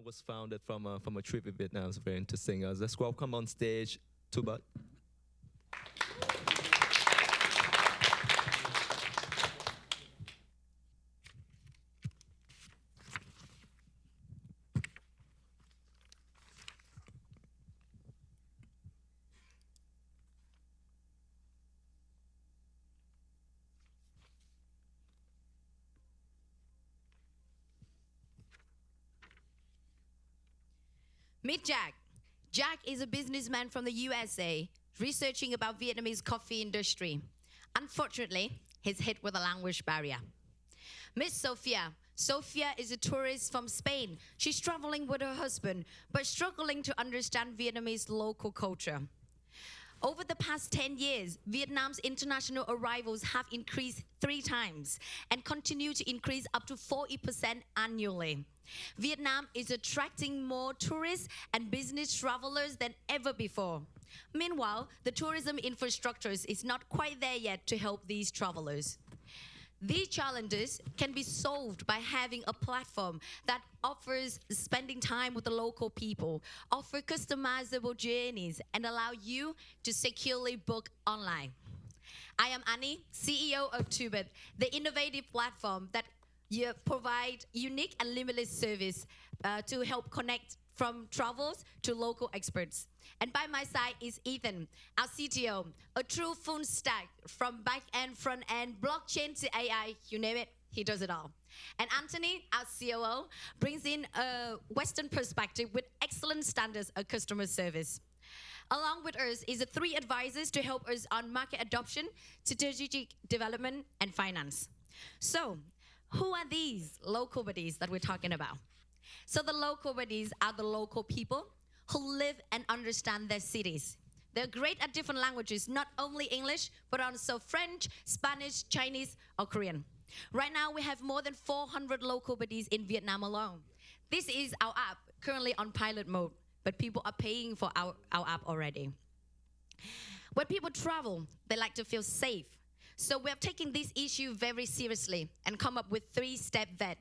VietChallenge was founded from a trip in Vietnam. It's very interesting. Let's welcome on stage Tubudd. Meet Jack. Jack is a businessman from the USA researching about Vietnamese coffee industry. Unfortunately, he's hit with a language barrier. Miss Sophia. Sophia is a tourist from Spain. She's traveling with her husband, but struggling to understand Vietnamese local culture. Over the past 10 years, Vietnam's international arrivals have increased 3 times and continue to increase up to 40% annually. Vietnam is attracting more tourists and business travelers than ever before. Meanwhile, the tourism infrastructure is not quite there yet to help these travelers. These challenges can be solved by having a platform that offers spending time with the local people, offer customizable journeys, and allow you to securely book online. I am Annie, CEO of Tubudd, the innovative platform that provide unique and limitless service to help connect from travels to local experts. And by my side is Ethan, our CTO, a true full stack from back end, front end, blockchain to AI, you name it, he does it all. And Anthony, our COO, brings in a Western perspective with excellent standards of customer service. Along with us is the 3 advisors to help us on market adoption, strategic development, and finance. So, who are these local buddies that we're talking about? So the local buddies are the local people who live and understand their cities. They're great at different languages, not only English, but also French, Spanish, Chinese, or Korean. Right now, we have more than 400 local buddies in Vietnam alone. This is our app, currently on pilot mode, but people are paying for our app already. When people travel, they like to feel safe. So we're taking this issue very seriously and come up with 3-step vet.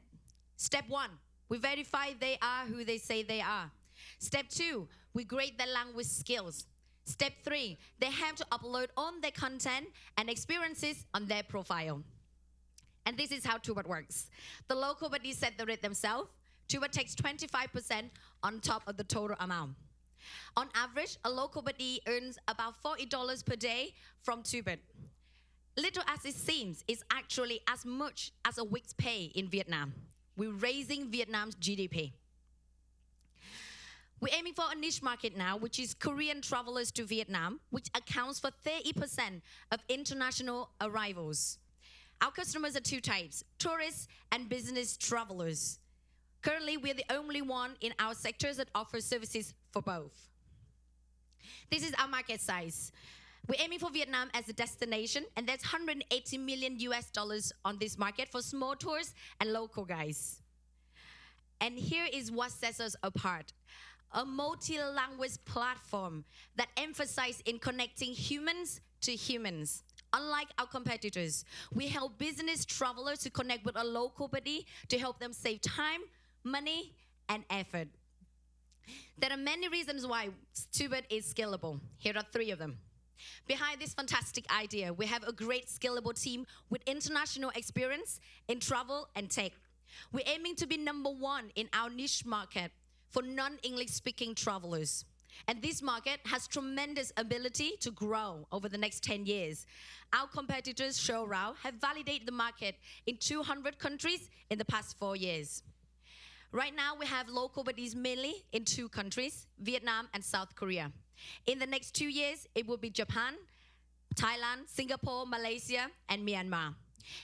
Step 1, we verify they are who they say they are. Step 2, we grade their language skills. Step 3, they have to upload all their content and experiences on their profile. And this is how Tubudd works. The local buddies set the rate themselves. Tubudd takes 25% on top of the total amount. On average, a local buddy earns about $40 per day from Tubudd. Little as it seems, it's actually as much as a week's pay in Vietnam. We're raising Vietnam's GDP. We're aiming for a niche market now, which is Korean travelers to Vietnam, which accounts for 30% of international arrivals. Our customers are 2 types, tourists and business travelers. Currently, we're the only one in our sectors that offers services for both. This is our market size. We're aiming for Vietnam as a destination, and there's $180 million on this market for small tours and local guys. And here is what sets us apart. A multi-language platform that emphasizes in connecting humans to humans. Unlike our competitors, we help business travelers to connect with a local buddy to help them save time, money, and effort. There are many reasons why Tubudd is scalable. Here are 3 of them. Behind this fantastic idea, we have a great scalable team with international experience in travel and tech. We're aiming to be number 1 in our niche market for non-English speaking travelers. And this market has tremendous ability to grow over the next 10 years. Our competitors, Showrow, have validated the market in 200 countries in the past 4 years. Right now, we have local buddies mainly in 2 countries, Vietnam and South Korea. In the next 2 years, it will be Japan, Thailand, Singapore, Malaysia, and Myanmar.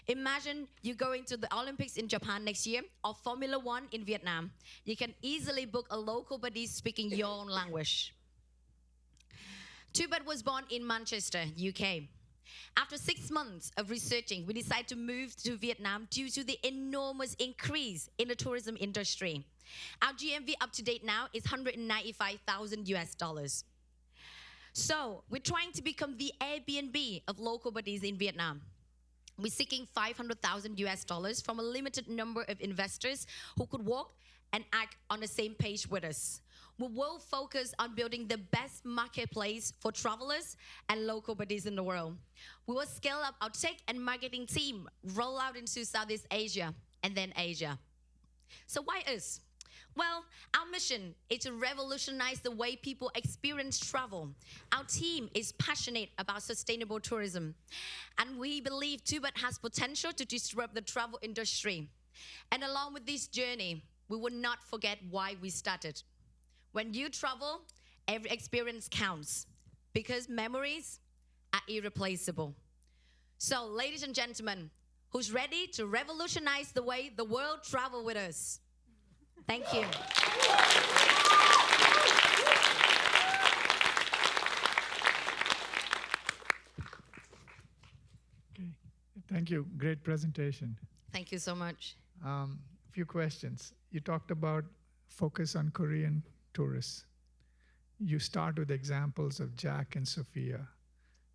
Imagine you going to the Olympics in Japan next year or Formula 1 in Vietnam. You can easily book a local buddy speaking your own language. Tubudd was born in Manchester, UK. After 6 months of researching, we decided to move to Vietnam due to the enormous increase in the tourism industry. Our GMV up to date now is $195,000. So we're trying to become the Airbnb of local buddies in Vietnam. We're seeking $500,000 from a limited number of investors who could walk and act on the same page with us. We will focus on building the best marketplace for travelers and local buddies in the world. We will scale up our tech and marketing team, roll out into Southeast Asia and then Asia. So why us? Well, our mission is to revolutionize the way people experience travel. Our team is passionate about sustainable tourism, and we believe Tubudd has potential to disrupt the travel industry. And along with this journey, we will not forget why we started. When you travel, every experience counts because memories are irreplaceable. So, ladies and gentlemen, who's ready to revolutionize the way the world travel with us? Thank you. Okay. Thank you. Great presentation. Thank you so much. Few questions. You talked about focus on Korean tourists. You start with examples of Jack and Sophia.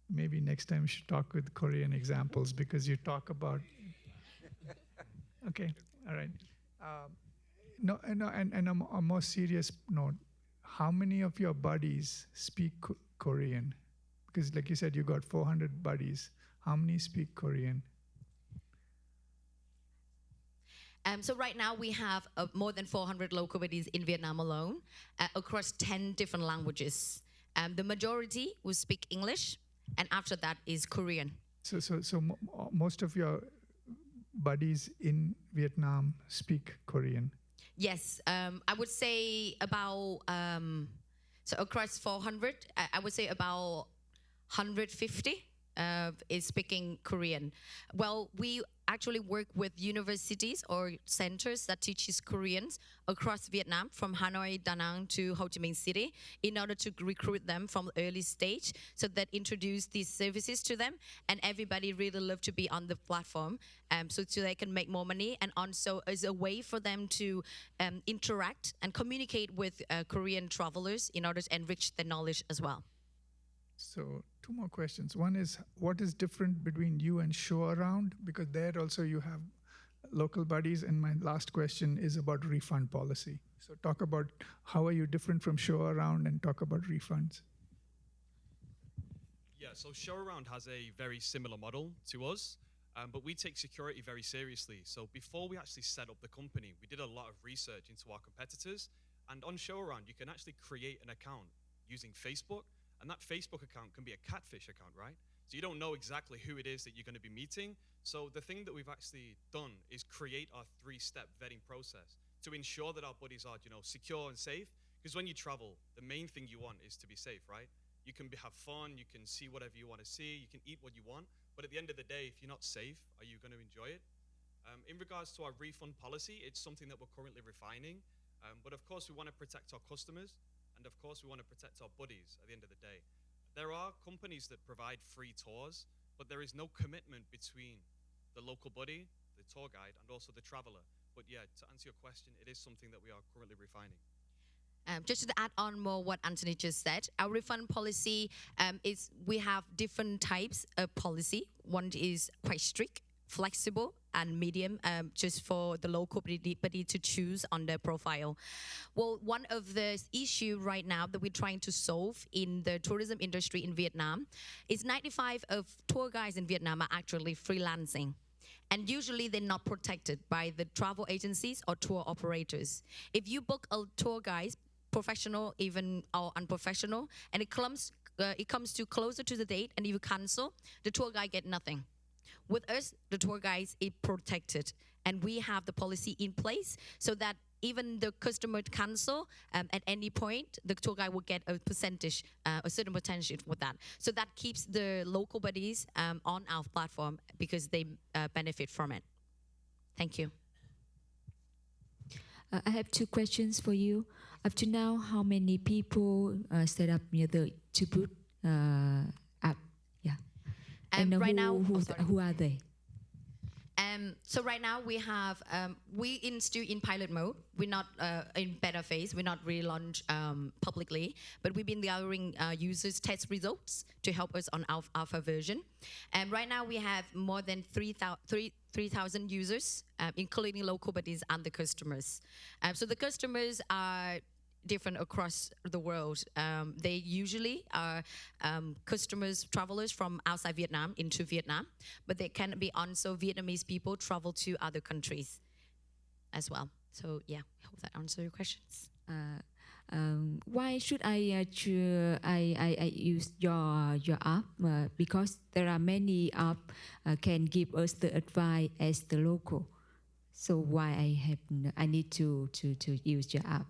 Maybe next time you should talk with Korean examples because you talk about. Okay, all right. And on a more serious note, how many of your buddies speak Korean? Because like you said, you got 400 buddies. How many speak Korean? So right now we have more than 400 local buddies in Vietnam alone across 10 different languages. The majority will speak English, and after that is Korean. So most of your buddies in Vietnam speak Korean? Yes, I would say about, so across 400, I would say about 150 is speaking Korean. Well, we actually work with universities or centers that teaches Koreans across Vietnam, from Hanoi, Da Nang to Ho Chi Minh City, in order to recruit them from early stage, so that introduce these services to them, and everybody really love to be on the platform, so they can make more money, and also as a way for them to interact and communicate with Korean travelers in order to enrich their knowledge as well. So 2 more questions. One is, what is different between you and Show Around? Because there also you have local buddies. And my last question is about refund policy. So talk about how are you different from Show Around, and talk about refunds. Yeah, so Show Around has a very similar model to us, but we take security very seriously. So before we actually set up the company, we did a lot of research into our competitors. And on Show Around, you can actually create an account using Facebook. And that Facebook account can be a catfish account, right? So you don't know exactly who it is that you're going to be meeting. So the thing that we've actually done is create our 3-step vetting process to ensure that our buddies are, secure and safe. Because when you travel, the main thing you want is to be safe, right? You can have fun, you can see whatever you want to see, you can eat what you want. But at the end of the day, if you're not safe, are you going to enjoy it? In regards to our refund policy, it's something that we're currently refining. But of course, we want to protect our customers. And of course, we want to protect our buddies at the end of the day. There are companies that provide free tours, but there is no commitment between the local buddy, the tour guide, and also the traveler. But yeah, to answer your question, it is something that we are currently refining. Just to add on more what Anthony just said, our refund policy is, we have different types of policy. One is quite strict, flexible, and medium, just for the local buddy to choose on their profile. Well, one of the issue right now that we're trying to solve in the tourism industry in Vietnam is 95% of tour guides in Vietnam are actually freelancing. And usually they're not protected by the travel agencies or tour operators. If you book a tour guide, professional even or unprofessional, and it comes to closer to the date, and if you cancel, the tour guide get nothing. With us, the tour guides is protected, and we have the policy in place so that even the customer cancel at any point, the tour guide will get a percentage, a certain percentage with that. So that keeps the local buddies on our platform because they benefit from it. Thank you. I have 2 questions for you. Up to now, how many people set up near the Tubudd app? Yeah. And right now, who are they? So right now we have still in pilot mode. We're not in beta phase. We're not really launched publicly, but we've been gathering users' test results to help us on alpha version. And right now we have more than 3,000 users, including local buddies and the customers. So the customers are different across the world. They usually are customers, travelers from outside Vietnam into Vietnam, but they can be also Vietnamese people travel to other countries as well. So yeah, I hope that answers your questions. Why should I use your app? Because there are many apps can give us the advice as the local. So why I need to use your app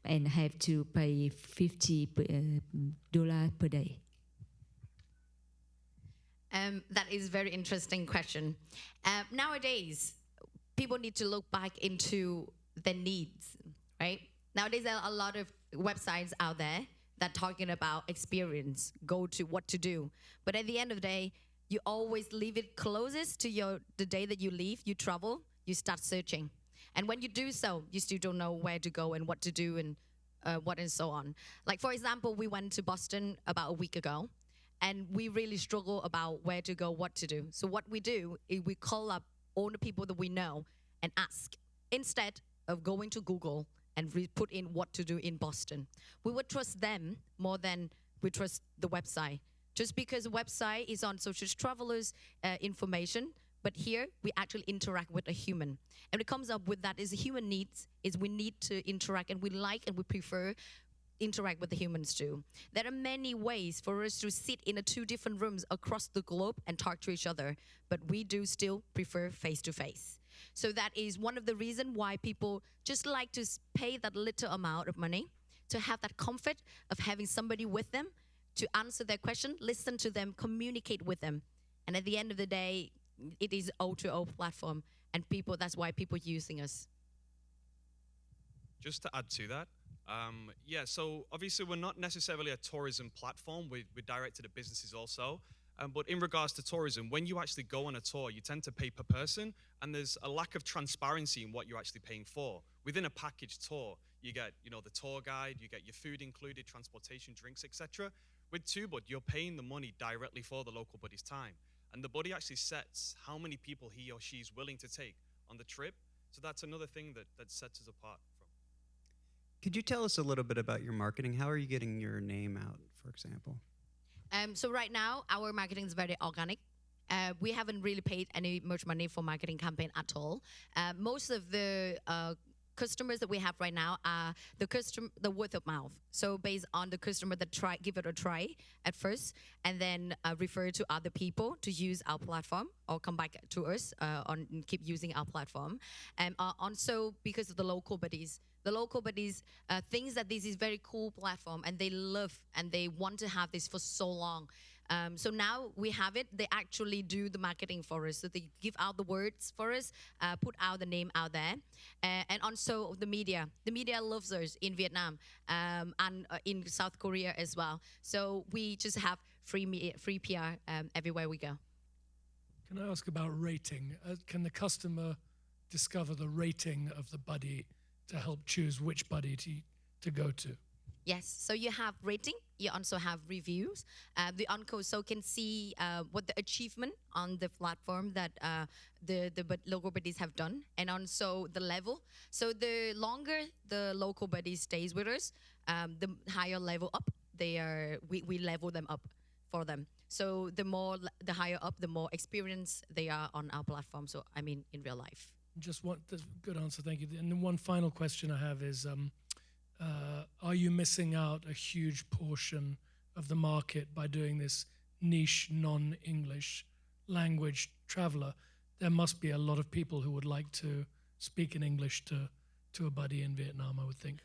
and have to pay $50 per day? That is a very interesting question. Nowadays, people need to look back into their needs, right? Nowadays, there are a lot of websites out there that talking about experience, go to what to do. But at the end of the day, you always leave it closest to the day that you leave, you travel, you start searching. And when you do so, you still don't know where to go and what to do and what and so on. Like, for example, we went to Boston about a week ago, and we really struggle about where to go, what to do. So what we do is we call up all the people that we know and ask, instead of going to Google and put in what to do in Boston. We would trust them more than we trust the website. Just because the website is on social travelers' information, but here we actually interact with a human. And it comes up with that is human needs, is we need to interact, and we like and we prefer interact with the humans too. There are many ways for us to sit in two different rooms across the globe and talk to each other, but we do still prefer face-to-face. So that is one of the reasons why people just like to pay that little amount of money to have that comfort of having somebody with them to answer their question, listen to them, communicate with them. And at the end of the day, it is O2O platform, and that's why people are using us. Just to add to that, yeah, so obviously we're not necessarily a tourism platform. We're directed at businesses also. But in regards to tourism, when you actually go on a tour, you tend to pay per person, and there's a lack of transparency in what you're actually paying for. Within a package tour, you get, the tour guide, you get your food included, transportation, drinks, etc. With Tubudd, you're paying the money directly for the local buddy's time. And the buddy actually sets how many people he or she is willing to take on the trip. So that's another thing that sets us apart from. Could you tell us a little bit about your marketing? How are you getting your name out, for example? So right now, our marketing is very organic. We haven't really paid any much money for marketing campaign at all. Most of the customers that we have right now are the word of mouth. So based on the customer that give it a try at first, and then refer to other people to use our platform or come back to us and keep using our platform. And also because of the local buddies. The local buddies thinks that this is very cool platform, and they love and they want to have this for so long. So now we have it. They actually do the marketing for us. So they give out the words for us, put out the name out there. And also the media. The media loves us in Vietnam and in South Korea as well. So we just have free PR everywhere we go. Can I ask about rating? Can the customer discover the rating of the buddy to help choose which buddy to go to? Yes, so you have rating, you also have reviews. The also can see what the achievement on the platform that the local buddies have done, and also the level. So the longer the local buddy stays with us, the higher level up we level them up for them. So the higher up, the more experience they are on our platform. So I mean, in real life. Just one good answer, thank you. And then one final question I have is, are you missing out a huge portion of the market by doing this niche non-English language traveler? There must be a lot of people who would like to speak in English to a buddy in Vietnam, I would think.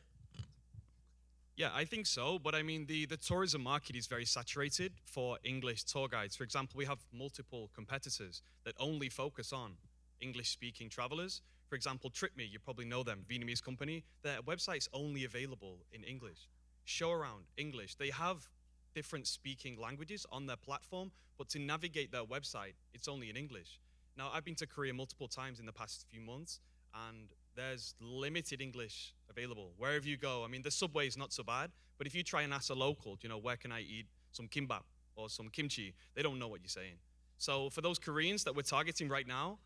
Yeah, I think so. But I mean, the tourism market is very saturated for English tour guides. For example, we have multiple competitors that only focus on English-speaking travelers. For example, TripMe, you probably know them, Vietnamese company. Their website's only available in English. Show Around, English. They have different speaking languages on their platform, but to navigate their website, it's only in English. Now, I've been to Korea multiple times in the past few months, and there's limited English available. Wherever you go, I mean, the subway is not so bad, but if you try and ask a local, you know, where can I eat some kimbap or some kimchi, they don't know what you're saying. So for those Koreans that we're targeting right now,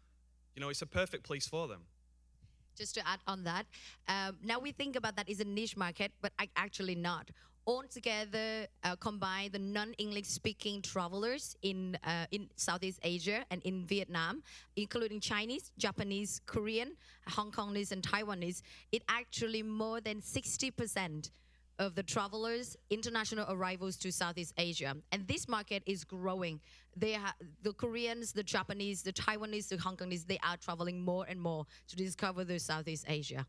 you know, it's a perfect place for them. Just to add on that, now we think about that as a niche market, but actually not. Altogether, combine the non-English speaking travelers in Southeast Asia and in Vietnam, including Chinese, Japanese, Korean, Hong Kongese, and Taiwanese, it actually more than 60% of the travelers, international arrivals to Southeast Asia. And this market is growing. The Koreans, the Japanese, the Taiwanese, the Hong Kongese, they are traveling more and more to discover the Southeast Asia.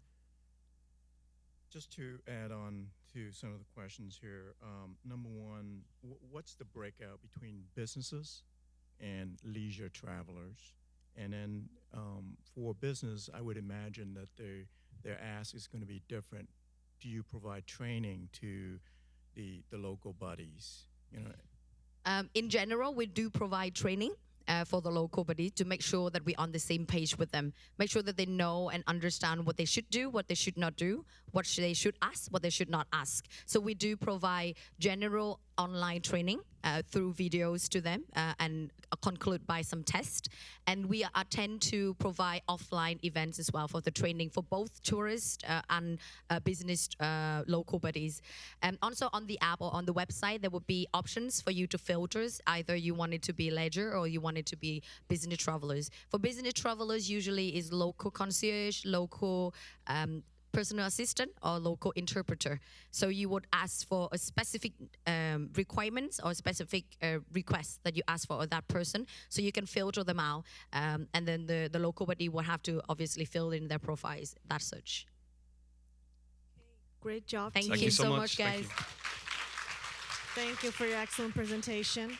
Just to add on to some of the questions here, number one, what's the breakout between businesses and leisure travelers? And then for business, I would imagine that their ask is going to be different. Do you provide training to the local buddies? You know, in general, we do provide training for the local buddies to make sure that we're on the same page with them. Make sure that they know and understand what they should do, what they should not do, what they should ask, what they should not ask. So we do provide general online training through videos to them and conclude by some tests. And we tend to provide offline events as well for the training for both tourists and business local buddies. And also on the app or on the website, there will be options for you to filter. Either you want it to be leisure or you want it to be business travelers. For business travelers, usually is local concierge, local personal assistant or local interpreter. So you would ask for a specific requirements or specific requests that you ask for that person, so you can filter them out, and then the local buddy will have to obviously fill in their profiles, that such. Great job. Thank team. you so much. much, guys. Thank you. Thank you for your excellent presentation.